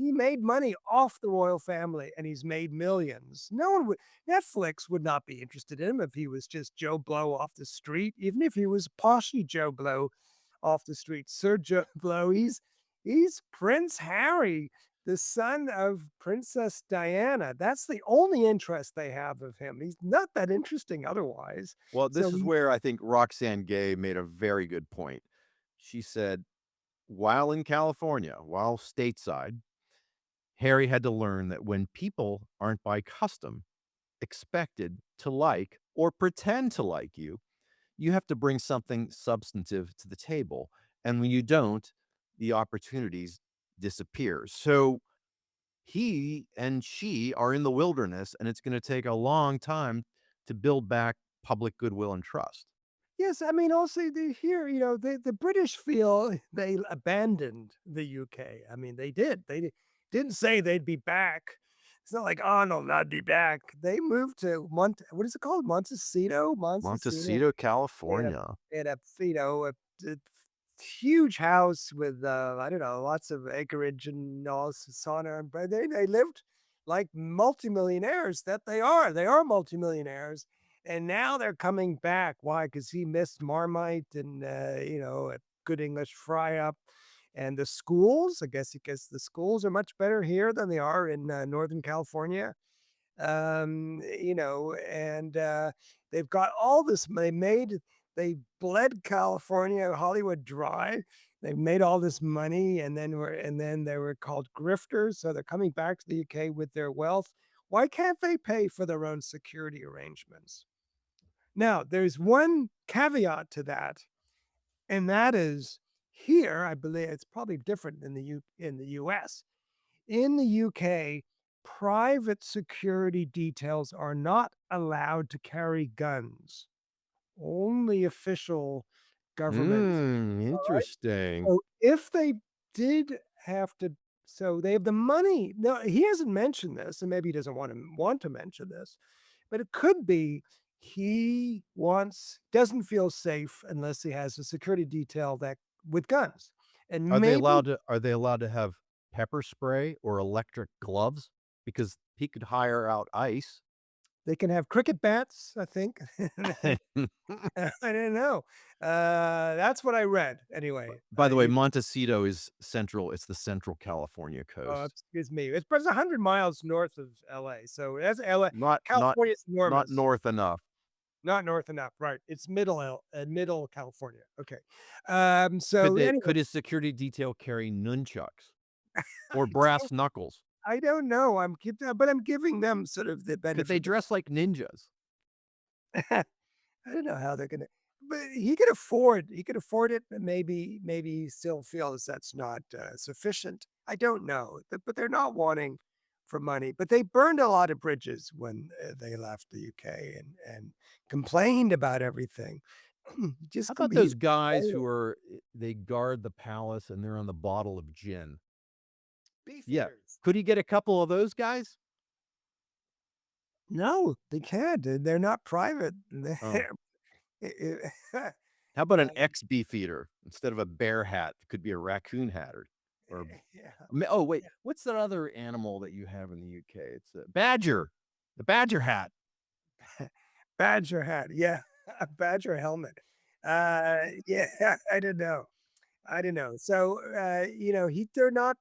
He made money off the royal family, and he's made millions. No one would Netflix would not be interested in him if he was just Joe Blow off the street, even if he was poshy Joe Blow off the street. Sir Joe Blow, he's Prince Harry, the son of Princess Diana. That's the only interest they have of him. He's not that interesting otherwise. Well, So this is he where I think Roxanne Gay made a very good point. She said, while in California, while stateside, Harry had to learn that when people aren't by custom expected to like or pretend to like you have to bring something substantive to the table. And when you don't, the opportunities disappear. So he and she are in the wilderness, and it's going to take a long time to build back public goodwill and trust. Yes, I mean, also the here, the British feel they abandoned the UK. I mean, they did. Didn't say they'd be back. It's not like, "Oh, no, not be back." They moved to what is it called? Montecito? Montecito? Montecito, In California. a huge house with, I don't know, lots of acreage and all this sauna, but they lived like multimillionaires that they are. They are multimillionaires, and now they're coming back. Why? Because he missed Marmite and, a good English fry up, and the schools, I guess because the schools are much better here than they are in, Northern California. And they've got all this. They bled California, Hollywood dry. They made all this money, and then they were called grifters. So they're coming back to the UK with their wealth. Why can't they pay for their own security arrangements? Now, there's one caveat to that, and that is here. I believe it's probably different in the US. In the UK, private security details are not allowed to carry guns. Only official government. Alright? Interesting. So if they did have to so they have the money. No, he hasn't mentioned this, and maybe he doesn't want to mention this, but it could be he doesn't feel safe unless he has a security detail that with guns. And maybe Are they allowed to have pepper spray or electric gloves? Because he could hire out ICE. they can have cricket bats, I think. I don't know. That's what I read anyway. By the way, Montecito is central it's the Central California coast. Excuse me. It's 100 miles north of LA. So that's LA. Not not California's not enormous. north enough. Not north enough. Right. It's middle California. Okay. Could So they anyway, could his security detail carry nunchucks or I brass don't, knuckles? I don't know. But I'm giving them sort of the Could they benefit. dress like ninjas? I don't know how they're gonna but he could afford it, but maybe he still feels that's not, sufficient. I don't know, but they're not wanting for money, but they burned a lot of bridges when, they left the UK and complained about everything. How Just about compete. those guys who are they guard the palace and they're on the bottle of gin? Yeah. Beefeaters. Could he get a couple of those guys? No, they can't, they're not private. Oh. They're How about an um, ex-beefeater instead of a bear hat? It could be a raccoon hat or yeah. oh, wait, what's that other animal that you have in the UK? It's a badger. The badger hat. Badger hat, yeah, a badger helmet. Yeah, I don't know. I don't know. So, they're not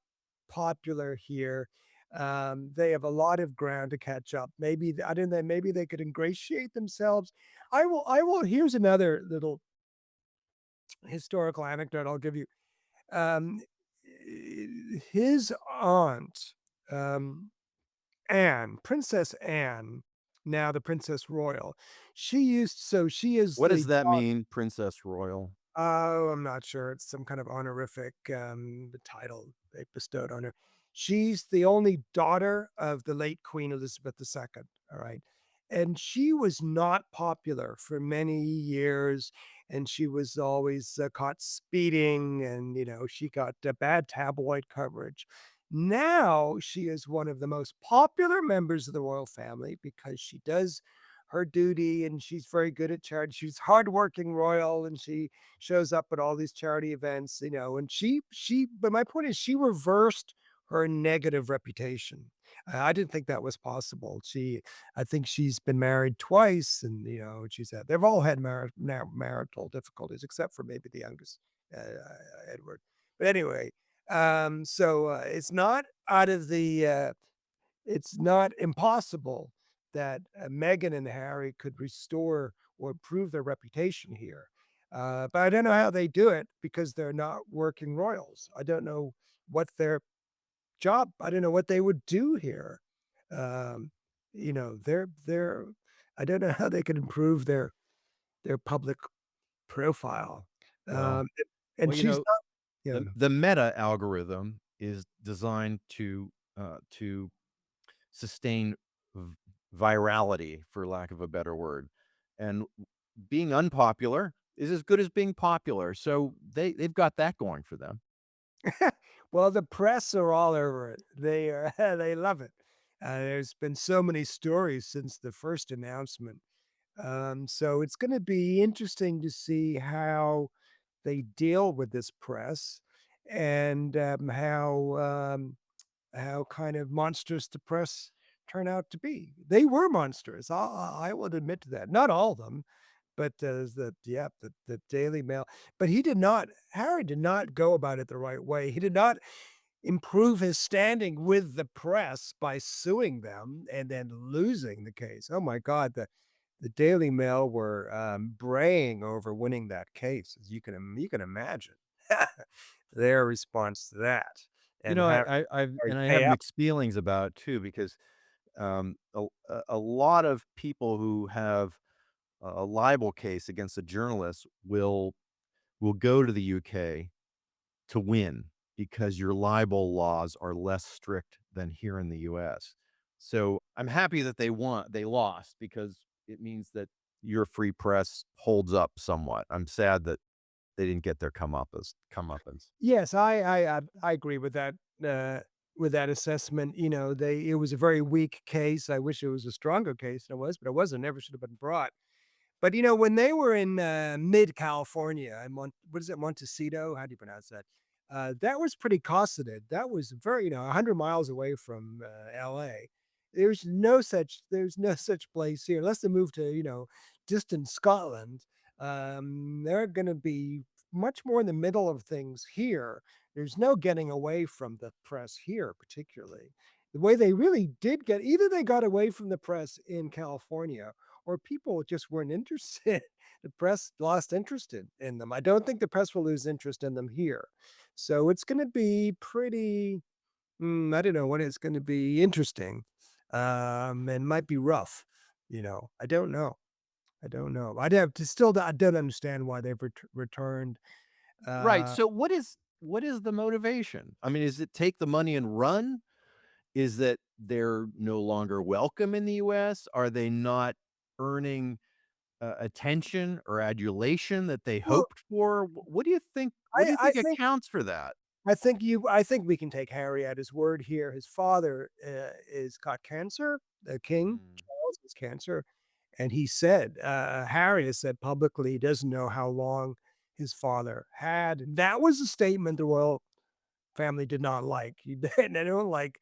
popular here. They have a lot of ground to catch up. I don't know, maybe they could ingratiate themselves. Here's another little historical anecdote I'll give you. Um, his aunt, um, Princess Anne, now the Princess Royal, she is What the does that mean, Princess Royal? oh, I'm not sure. It's some kind of honorific, title they bestowed on her. She's the only daughter of the late Queen Elizabeth II, all right? And she was not popular for many years, and she was always, caught speeding and, she got, bad tabloid coverage. Now she is one of the most popular members of the royal family because she does her duty and she's very good at charity. She's hardworking royal and she shows up at all these charity events, and but my point is she reversed her negative reputation. I didn't think that was possible. I think she's been married twice, and they've all had marital difficulties, except for maybe the youngest, Edward. But anyway, it's not out of it's not impossible that Meghan and Harry could restore or improve their reputation here. But I don't know how they do it because they're not working royals. I don't know what their job. I don't know what they would do here. Um, they're. I don't know how they could improve their public profile. Well Um, and well, she's not. Yeah. the Meta algorithm is designed to sustain v virality, for lack of a better word, and being unpopular is as good as being popular, so they've got that going for them. Well, the press are all over it. They are they love it. There's been so many stories since the first announcement. So it's gonna be interesting to see how they deal with this press and, how kind of monstrous the press turn out to be. They were monstrous. I would admit to that. Not all of them, but, the Daily Mail. But Harry did not go about it the right way. He did not improve his standing with the press by suing them and then losing the case. Oh my god, the Daily Mail were, braying over winning that case, as you can imagine their response to that, You and know, how and Harry I have pay up. mixed feelings about it too because, a lot of people who have a libel case against a journalist will go to the UK to win because your libel laws are less strict than here in the US. So, I'm happy that they lost because it means that your free press holds up somewhat. I'm sad that they didn't get their comeuppance. Yes, I agree with that assessment. It was a very weak case. I wish it was a stronger case than it was, but it wasn't. Never should have been brought. But, when they were in, mid-California, in what is it, Montecito? How do you pronounce that? That was pretty cosseted. That was 100 miles away from, LA. There's no such place here, unless they move to, distant Scotland. They're gonna be much more in the middle of things here. There's no getting away from the press here, particularly. The way they really did get either they got away from the press in California or people just weren't interested. The press lost interest in them. I don't think the press will lose interest in them here. So it's gonna be pretty I don't know what it's gonna be interesting, and might be rough, I don't know. I don't know. I don't understand why they've returned. Right, Uh, so what is the motivation? I mean, is it take the money and run? Is that they're no longer welcome in the US? Are they not earning, attention or adulation that they well, hoped for? What do you I think think accounts for that? I think we can take Harry at his word here. His father, is got cancer. The king, Mm. Charles, has cancer, and he said, Harry has said publicly he doesn't know how long his father had. That was a statement the royal family did not like. They don't like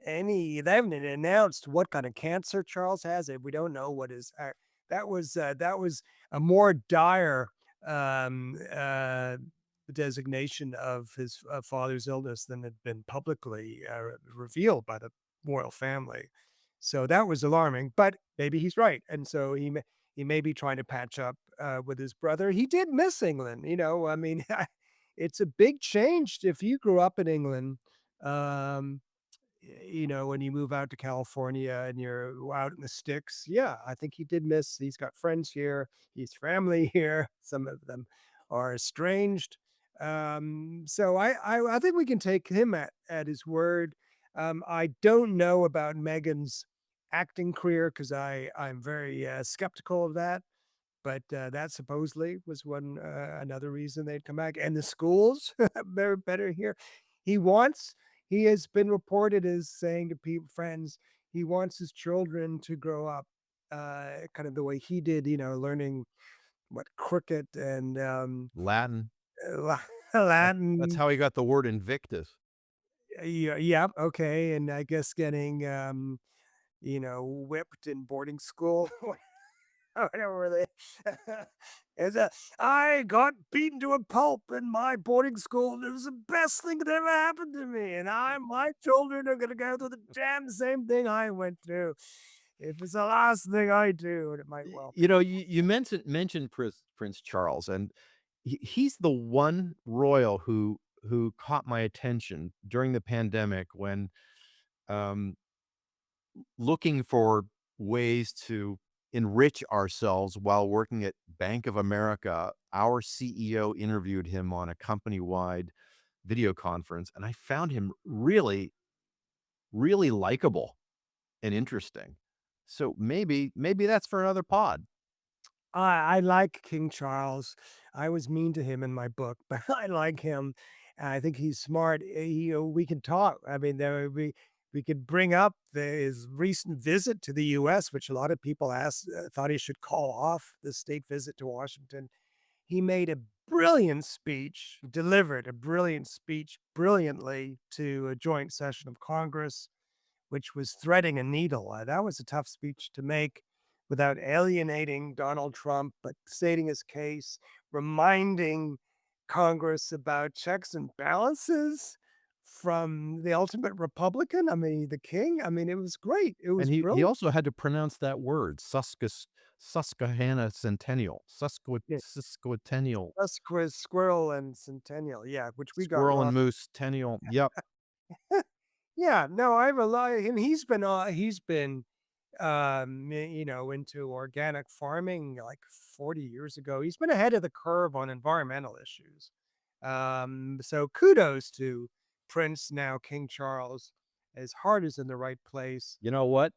they haven't announced what kind of cancer Charles has, and we don't know what his that was a more dire, designation of his, father's illness than had been publicly, revealed by the royal family. So that was alarming, but maybe he's right, and so he may be trying to patch up, with his brother. He did miss England, I mean, it's a big change if you grew up in England, um, when you move out to California and you're out in the sticks. Yeah, I think he did miss. He's got friends here. He's family here. Some of them are estranged. I think we can take him at his word. I don't know about Megan's acting career because I'm very skeptical of that. But, that supposedly was another reason they'd come back, and the schools, they're better here. He wants he has been reported as saying to people friends, he wants his children to grow up, kind of the way he did, learning cricket and, Latin. La That's Latin. how he got the word Invictus. Yeah, yeah, okay, and I guess getting, whipped in boarding school. Whatever they is a I got beaten to a pulp in my boarding school, and it was the best thing that ever happened to me, and my children are gonna go through the damn same thing I went through. If it's the last thing I do, and it might Y well you be. know, you mentioned Prince Charles, and he's the one royal who caught my attention during the pandemic when, um, looking for ways to enrich ourselves while working at Bank of America, our CEO interviewed him on a company-wide video conference, and I found him really, really likable and interesting. So maybe that's for another pod. I like King Charles. I was mean to him in my book, but I like him. I think he's smart. We can talk. I mean, we could bring up his recent visit to the U.S., which a lot of people thought he should call off the state visit to Washington. He made a brilliant speech, delivered a brilliant speech brilliantly to a joint session of Congress, which was threading a needle. That was a tough speech to make without alienating Donald Trump, but stating his case, reminding Congress about checks and balances from the ultimate Republican. I mean, the king. I mean, it was great. It And was he brilliant. also had to pronounce that word, Susquehanna Centennial, Yeah. Susquetennial, Us quiz squirrel and centennial. Yeah, which we got squirrel wrong. and moose tennial. Yep. Yeah, no, I rely and he's been into organic farming like 40 years ago. He's been ahead of the curve on environmental issues. So kudos to Prince, now King Charles. His heart is in the right place. You know what?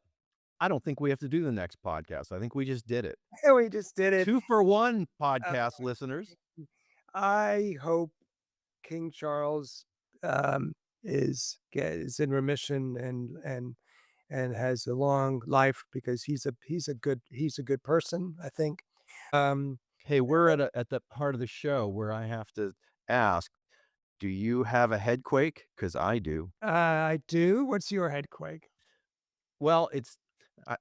I don't think we have to do the next podcast. I think we just did it. And we just did it. 2 for 1 Uh, podcast listeners. I hope King Charles um, is in remission and has a long life because he's a good person, I think. Um, Hey, we're at the part of the show where I have to ask, do you have a head quake? Because I do. I do. What's your headquake? Well,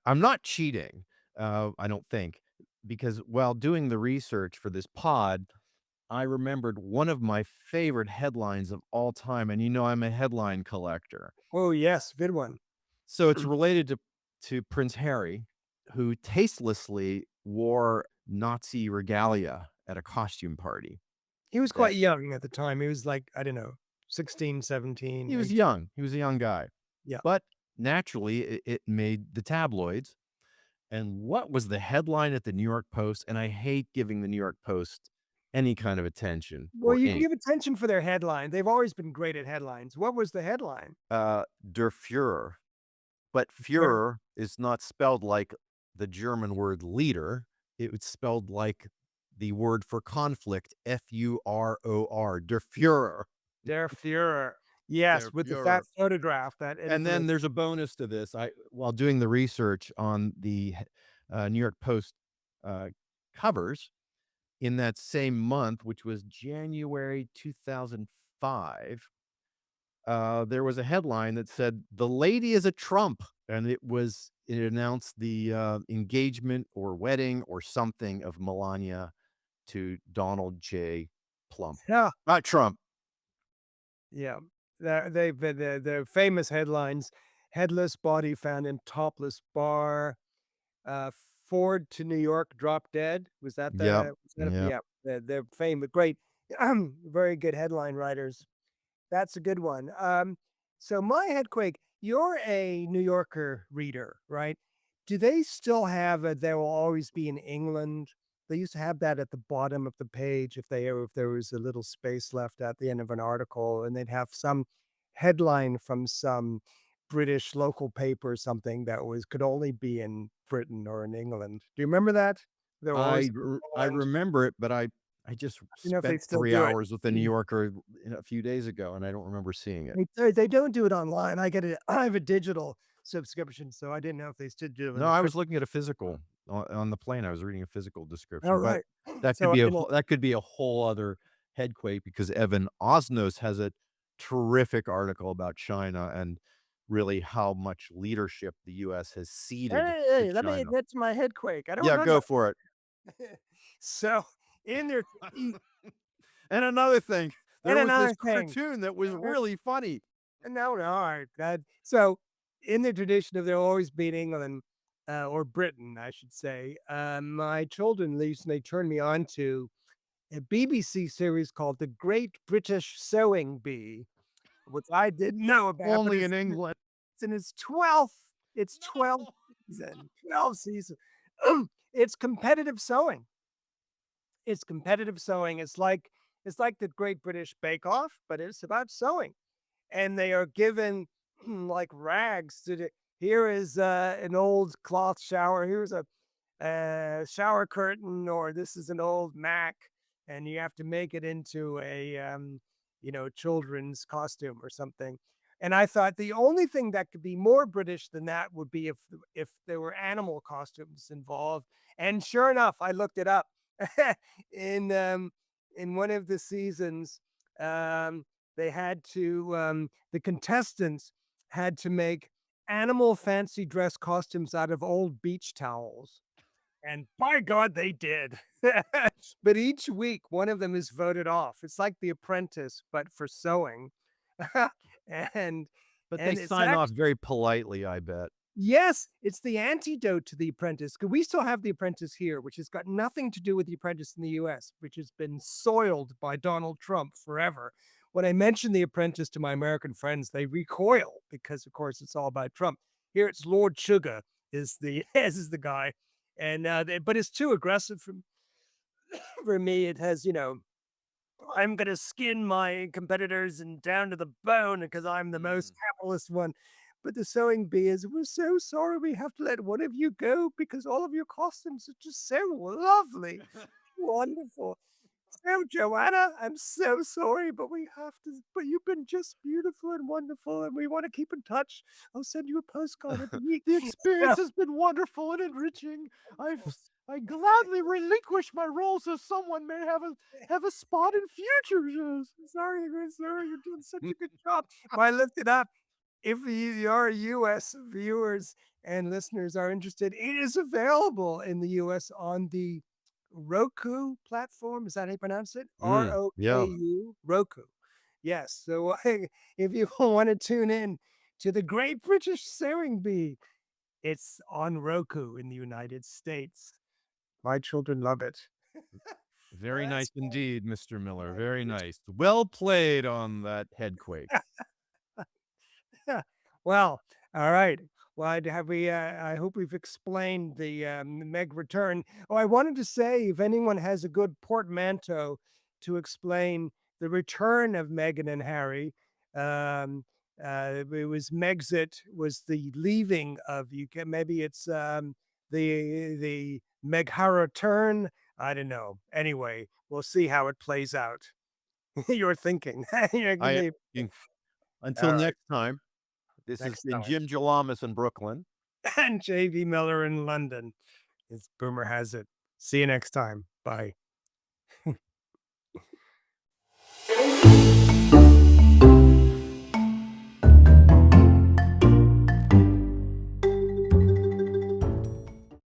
I'm not cheating, I don't think, because while doing the research for this pod, I remembered one of my favorite headlines of all time, and you know I'm a headline collector. Oh, yes, good one. So it's related to Prince Harry, who tastelessly wore Nazi regalia at a costume party. He was That quite young at the time. He was like, I don't know, 16, he 17, was 18. young, he was a young guy, Yeah. but naturally, it made the tabloids. And what was the headline at the New York Post? And I hate giving the New York Post any kind of attention Well, or you can ink. give attention for their headline. They've always been great at headlines. What was the headline? Der Führer, but Der Führer is not spelled like the German word leader. It was spelled like the word for conflict, F-U-R-O-R, Der Führer, der Führer. Yes, Der with the fat Führer. photograph, that And infamous. then there's a bonus to this. While doing the research on the New York Post uh, covers, in that same month, which was January 2005, there was a headline that said, "The lady is a Trump," and it announced the, engagement or wedding or something of Melania to Donald J. Plump. Yeah, Not Trump. yeah. They've been the famous headlines, "Headless body found in topless bar," uh, "Ford to New York drop dead." Yep, Was that yep. yeah, they're famous, great, very good headline writers. That's a good one. So my headquake, you're a New Yorker reader, right? Do they still have a "There will always be in England"? They used to have that at the bottom of the page if there was a little space left at the end of an article, and they'd have some headline from some British local paper or something that was could only be in Britain or in England. Do you remember that? There will always be I England. remember it, but I just You know if they spent still 3 do it. hours with the New Yorker a few days ago, and I don't remember seeing it. They don't do it online. I get it. I have a digital subscription, so I didn't know if they still do it in No, the I print. was looking at a physical on the plane. I was reading a physical description, but Alright. So I didn't that could be a whole other headquake because Evan Osnos has it terrific article about China and really how much leadership the US has ceded Hey, to hey, let me China. that's my head quake. I don't Yeah, know. go for it. So, in their And another thing, there and was this another thing, cartoon that was really funny. no, no, alright, that so, in the tradition of there always being England, or Britain, I should say, my children recently turned me on to a BBC series called The Great British Sewing Bee, which I didn't know about, but Only in England. it's in its 12th No. season, 12 season. It's competitive sewing. It's competitive sewing. It's like the Great British Bake Off, but it's about sewing. And they are given like rags to do. Here is an old cloth shower. Here's a shower curtain, or this is an old Mac, and you have to make it into a children's costume or something. And I thought the only thing that could be more British than that would be if there were animal costumes involved. And sure enough, I looked it up in in one of the seasons. Um, they had to the contestants had to make animal fancy dress costumes out of old beach towels. And by God, they did. But each week, one of them is voted off. It's like The Apprentice, but for sewing. and But they and it's sign off actually very politely, I bet. yes, it's the antidote to The Apprentice, 'cause we still have The Apprentice here, which has got nothing to do with The Apprentice in the US, which has been soiled by Donald Trump forever. When I mention The Apprentice to my American friends, they recoil because, of course, it's all about Trump. Here, it's Lord Sugar is the is the guy, and, but it's too aggressive for me. It has, I'm gonna skin my competitors and down to the bone because I'm the most Mm. capitalist one. But the sewing bee is, we're so sorry we have to let one of you go because all of your costumes are just so lovely, wonderful. So, Joanna, I'm so sorry, but we have to. But you've been just beautiful and wonderful, and we want to keep in touch. I'll send you a postcard every week. The So, experience has been wonderful and enriching. I gladly relinquish my roles so someone may have a spot in future shows. sorry, I'm sorry, you're doing such a good job. Well, I looked it up. If your US viewers and listeners are interested, it is available in the US on the Roku platform. Is that how you pronounce it? Yeah. ROKU, Roku. Yes. So if you want to tune in to the Great British Sewing Bee, it's on Roku in the United States. My children love it. Very Well, nice that's indeed, Mr. Miller. my Very British. nice. Well played on that headquake. Well, all right. Well, I hope we've explained the Meg return. Oh, I wanted to say if anyone has a good portmanteau to explain the return of Meghan and Harry, um, it was Megxit was the leaving of UK. Maybe it's the Megha return. I don't know. Anyway, we'll see how it plays out. You're thinking. You're giving I me until all right. next time, this has Next been time. Jim Jalamas in Brooklyn. And JV Miller in London, as Boomer has it. See you next time. Bye.